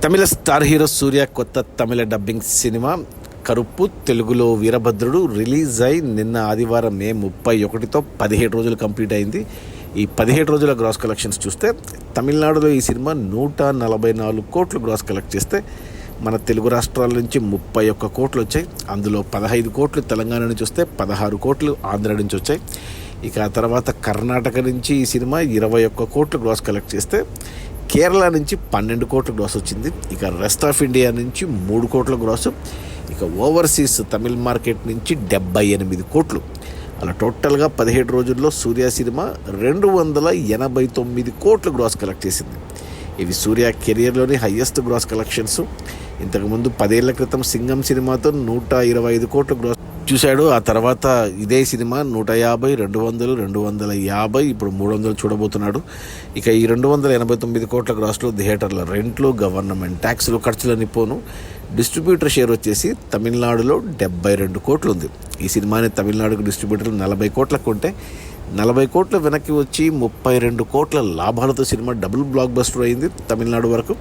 తమిళ star hero సూర్య కొత్త తమిళ dubbing cinema Karuppu తెలుగులో వీరభద్రుడు release అయి నిన్న ఆదివారం మే 31తో 17 రోజులు కంప్లీట్ అయింది. ఈ 17 రోజుల గ్రాస్ కలెక్షన్స్ చూస్తే తమిళనాడులో ఈ సినిమా 144 కోట్లు గ్రాస్ కలెక్ట్ చేస్తే మన తెలుగు రాష్ట్రాల నుంచి 31 కోట్లు వచ్చాయి. అందులో 15 కోట్లు తెలంగాణ నుంచి వస్తే 16 కోట్లు ఆంధ్ర నుంచి వచ్చాయి. ఇక ఆ తర్వాత కర్ణాటక నుంచి ఈ సినిమా 21 కోట్లు గ్రాస్ కలెక్ట్ చేస్తే కేరళ నుంచి 12 కోట్ల గ్రాస్ వచ్చింది. ఇక రెస్ట్ ఆఫ్ ఇండియా నుంచి 3 కోట్ల గ్రాసు, ఇక ఓవర్సీస్ తమిళ్ మార్కెట్ నుంచి 78 కోట్లు. అలా టోటల్గా 17 రోజుల్లో సూర్య సినిమా 289 కోట్లు గ్రాస్ కలెక్ట్ చేసింది. ఇవి సూర్య కెరియర్లోని హయ్యెస్ట్ గ్రాస్ కలెక్షన్స్. ఇంతకుముందు 10 ఏళ్ల క్రితం సింగం సినిమాతో 125 కోట్లు గ్రాస్ చూశాడు. ఆ తర్వాత ఇదే సినిమా 150, 200, 250, ఇప్పుడు 300 చూడబోతున్నాడు. ఇక ఈ 289 కోట్ల గ్రాస్లో థియేటర్ల రెంట్లు, గవర్నమెంట్ ట్యాక్స్లు, ఖర్చులని పోను. డిస్ట్రిబ్యూటర్ షేర్ వచ్చేసి తమిళనాడులో 72 కోట్లు ఉంది. ఈ సినిమాని తమిళనాడుకు డిస్ట్రిబ్యూటర్లు 40 కోట్లకు కొంటే 40 కోట్ల వెనక్కి వచ్చి 32 కోట్ల లాభాలతో సినిమా డబుల్ బ్లాక్ బస్టర్ అయింది తమిళనాడు వరకు.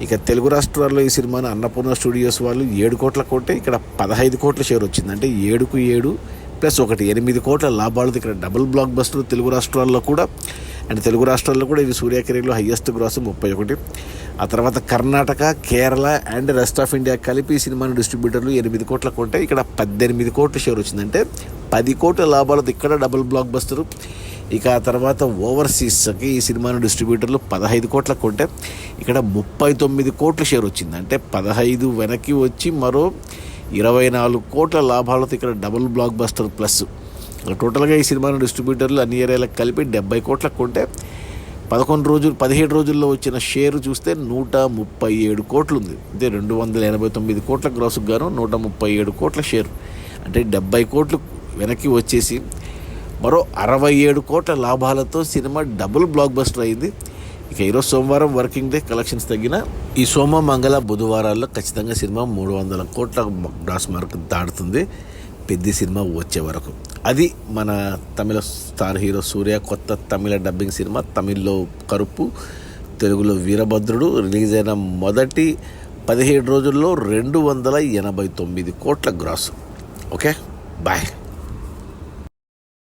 ఇక తెలుగు రాష్ట్రాల్లో ఈ సినిమాను అన్నపూర్ణ స్టూడియోస్ వాళ్ళు 7 కోట్ల కొంటే ఇక్కడ 15 కోట్ల షేర్ వచ్చింది. అంటే 7కు 7 ప్లస్ 1 8 కోట్ల లాభాలతో ఇక్కడ డబుల్ బ్లాక్ బస్టర్ తెలుగు రాష్ట్రాల్లో కూడా. అండ్ తెలుగు రాష్ట్రాల్లో కూడా ఇది సూర్య కెరీర్లో హయ్యెస్ట్ గ్రాస్ 31. ఆ తర్వాత Karnataka, Kerala and rest of India కలిపి ఈ సినిమాను డిస్ట్రిబ్యూటర్లు 8 కోట్ల కొంటే ఇక్కడ 18 కోట్ల షేర్ వచ్చింది. అంటే 10 కోట్ల లాభాలతో ఇక్కడ డబుల్ బ్లాక్ బస్టరు. ఇక ఆ తర్వాత ఓవర్సీస్కి ఈ సినిమాను డిస్ట్రిబ్యూటర్లు 15 కోట్ల కొంటే ఇక్కడ 39 కోట్ల షేర్ వచ్చింది. అంటే 15 వెనక్కి వచ్చి మరో 24 కోట్ల లాభాలతో ఇక్కడ డబుల్ బ్లాక్ బస్టర్ ప్లస్. టోటల్గా ఈ సినిమాను డిస్ట్రిబ్యూటర్లు అన్ని ఏరియాలకు కలిపి 70 కోట్ల కొంటే 17 రోజుల్లో వచ్చిన షేరు చూస్తే 137 కోట్లు ఉంది. అంటే 289 కోట్ల గ్రాసుకు గాను 137 కోట్ల షేరు. అంటే 70 కోట్లు వెనక్కి వచ్చేసి మరో 67 కోట్ల లాభాలతో సినిమా డబుల్ బ్లాక్ బస్టర్ అయింది. ఇక ఈరోజు సోమవారం వర్కింగ్ డే, కలెక్షన్స్ తగ్గిన ఈ సోమ, మంగళ, బుధవారాల్లో ఖచ్చితంగా సినిమా 300 కోట్ల గ్రాస్ మార్క్ దాడుతుంది పెద్ద సినిమా వచ్చే వరకు. అది మన తమిళ స్టార్ హీరో సూర్య కొత్త తమిళ డబ్బింగ్ సినిమా. తమిళ్లో కరుప్పు, తెలుగులో వీరభద్రుడు రిలీజ్ అయిన మొదటి 17 రోజుల్లో 289 కోట్ల గ్రాసు. Okay, bye.